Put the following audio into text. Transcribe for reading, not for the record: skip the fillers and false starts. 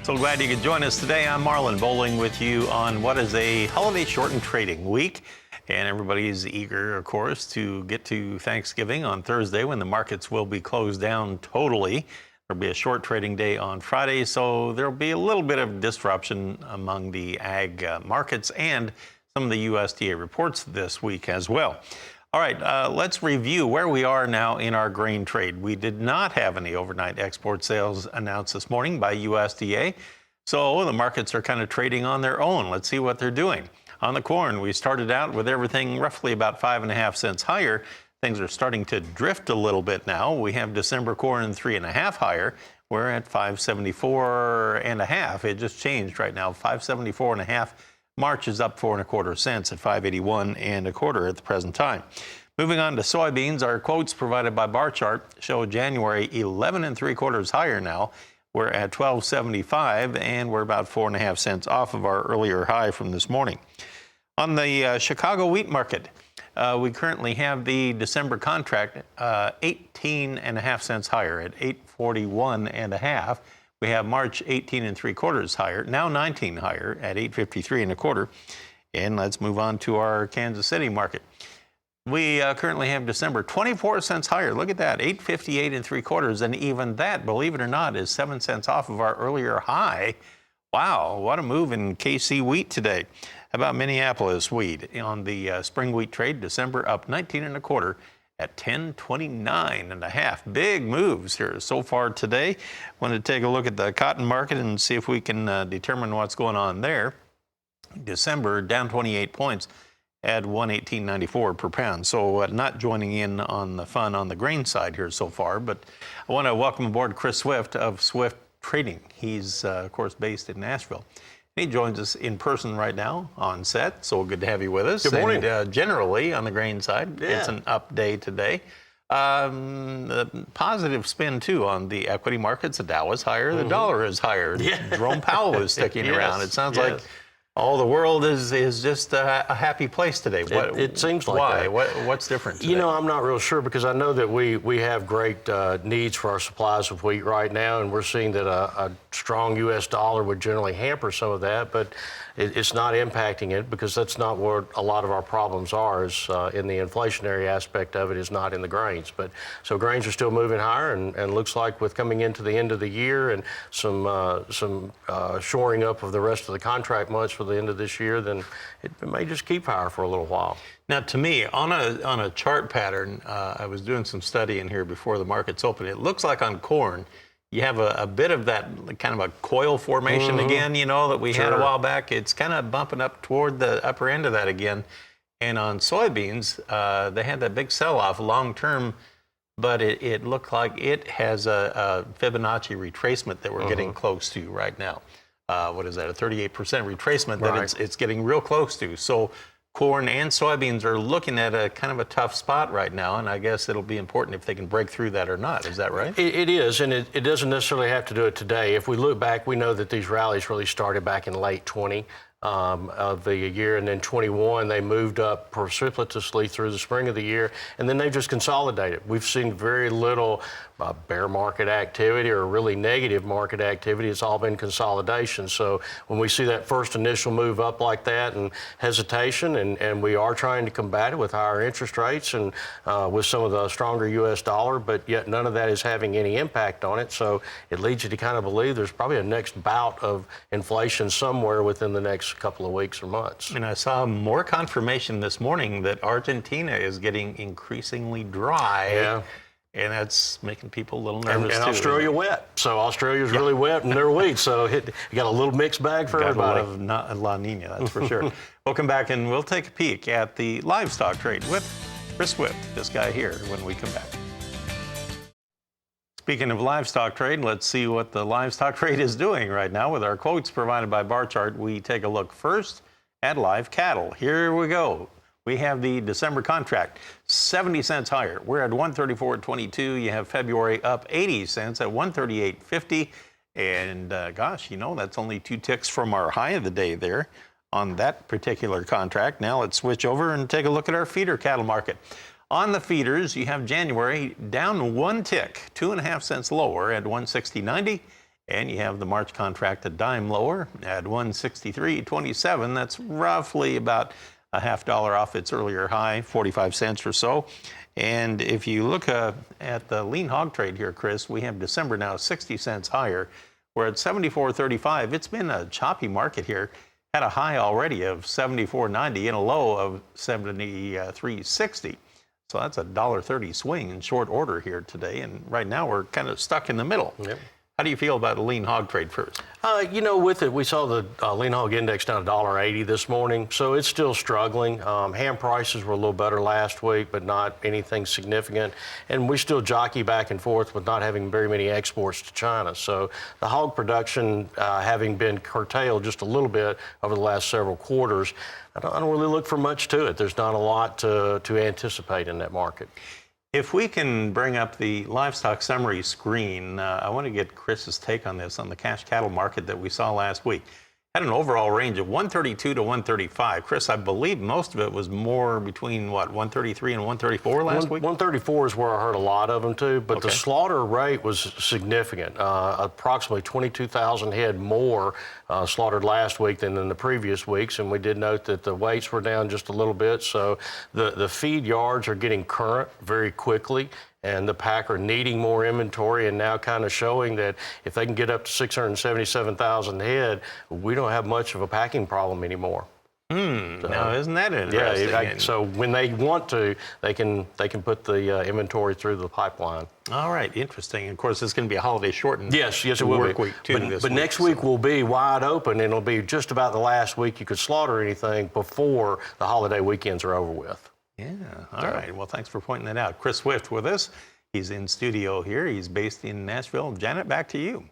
So glad you could join us today. I'm Marlin Bohling with you on what is a holiday shortened trading week. And everybody is eager, of course, to get to Thanksgiving on Thursday when the markets will be closed down totally. There'll be a short trading day on Friday, so there'll be a little bit of disruption among the ag markets and some of the USDA reports this week as well. All right, let's review where we are now in our grain trade. We did not have any overnight export sales announced this morning by USDA, so the markets are kind of trading on their own. Let's see what they're doing. On the corn, we started out with everything roughly about 5.5 cents higher. Things are starting to drift a little bit now. We have December corn 3.5 higher. We're at 574.5. It just changed right now, 574.5. March is up 4.25 cents at 581.25 at the present time. Moving on to soybeans, our quotes provided by bar chart show January 11.75 higher now. We're at 12.75 and we're about 4.5 cents off of our earlier high from this morning. On the Chicago wheat market, we currently have the December contract 18.5 cents higher at 841.5. We have March 18.75 higher, now 19 higher at 853.25. And let's move on to our Kansas City market. We currently have December 24 cents higher. Look at that, 858.75. And even that, believe it or not, is 7 cents off of our earlier high. Wow, what a move in KC wheat today. How about Minneapolis wheat? On the spring wheat trade, December up 19.25 at 1029.5. Big moves here so far today. Want to take a look at the cotton market and see if we can determine what's going on there. December down 28 points at 118.94 per pound. So not joining in on the fun on the grain side here so far, but I want to welcome aboard Chris Swift of Swift Trading. He's of course based in Nashville. He joins us in person right now on set, so good to have you with us. Good morning. And generally, on the grain side, it's an up day today. The positive spin, too, on the equity markets. The Dow is higher, the dollar is higher. Jerome Powell is sticking around. It sounds like all the world is just a happy place today. It seems like that. What's different today? You know, I'm not real sure because I know that we have great needs for our supplies of wheat right now, and we're seeing that a strong U.S. dollar would generally hamper some of that, but it's not impacting it because that's not where a lot of our problems are, is in the inflationary aspect of it is not in the grains. But so grains are still moving higher, and looks like with coming into the end of the year and some shoring up of the rest of the contract months for the end of this year, then it may just keep higher for a little while. Now, to me, on a chart pattern, I was doing some studying here before the markets open. It looks like on corn, you have a bit of that kind of a coil formation again, you know, that we had a while back. It's kind of bumping up toward the upper end of that again. And on soybeans, they had that big sell-off long term, but it looked like it has a Fibonacci retracement that we're getting close to right now. What is that, a 38% retracement that it's getting real close to. So corn and soybeans are looking at a kind of a tough spot right now, and I guess it'll be important if they can break through that or not. Is that right? It is, and it doesn't necessarily have to do it today. If we look back, we know that these rallies really started back in late 20 of the year, and then 21 they moved up precipitously through the spring of the year, and then they've just consolidated. We've seen very little bear market activity or really negative market activity. It's all been consolidation. So when we see that first initial move up like that and hesitation, and we are trying to combat it with higher interest rates and with some of the stronger U.S. dollar, but yet none of that is having any impact on it. So it leads you to kind of believe there's probably a next bout of inflation somewhere within the next couple of weeks or months. And I saw more confirmation this morning that Argentina is getting increasingly dry. Yeah. And that's making people a little nervous, and too. Australia wet. So Australia's really wet and they're weak. So you got a little mixed bag for everybody. Got a La Nina, that's for sure. We'll come back and we'll take a peek at the livestock trade with Chris Swift, this guy here, when we come back. Speaking of livestock trade, let's see what the livestock trade is doing right now. With our quotes provided by bar chart, we take a look first at live cattle. Here we go. We have the December contract, 70 cents higher. We're at 134.22. You have February up 80 cents at 138.50. And gosh, you know, that's only 2 ticks from our high of the day there on that particular contract. Now let's switch over and take a look at our feeder cattle market. On the feeders, you have January down 1 tick, 2.5 cents lower at 160.90. And you have the March contract a dime lower at 163.27. That's roughly about a $0.50 off its earlier high, 45 cents or so. And if you look at the lean hog trade here, Chris, we have December now 60 cents higher. We're at 74.35. It's been a choppy market here. Had a high already of 74.90 and a low of 73.60. So that's a $1.30 swing in short order here today. And right now we're kind of stuck in the middle. Yep. How do you feel about the lean hog trade first? With it, we saw the lean hog index down $1.80 this morning, so it's still struggling. Ham prices were a little better last week, but not anything significant. And we still jockey back and forth with not having very many exports to China. So the hog production having been curtailed just a little bit over the last several quarters, I don't really look for much to it. There's not a lot to anticipate in that market. If we can bring up the livestock summary screen, I want to get Chris's take on this, on the cash cattle market that we saw last week. Had an overall range of 132 to 135. Chris, I believe most of it was more between, what, 133 and 134 last week? 134 is where I heard a lot of them, too. But Okay. the slaughter rate was significant. Approximately 22,000 head more slaughtered last week than in the previous weeks. And we did note that the weights were down just a little bit. So the feed yards are getting current very quickly. And the pack are needing more inventory and now kind of showing that if they can get up to 677,000 head, we don't have much of a packing problem anymore. Now, isn't that interesting? Yeah, so when they want to, they can put the inventory through the pipeline. All right, interesting. Of course, it's going to be a holiday shortened Yes, it will work be. week too. But next week will be wide open, and it'll be just about the last week you could slaughter anything before the holiday weekends are over with. Yeah, all right. Well, thanks for pointing that out. Chris Swift with us. He's in studio here. He's based in Nashville. Janet, back to you.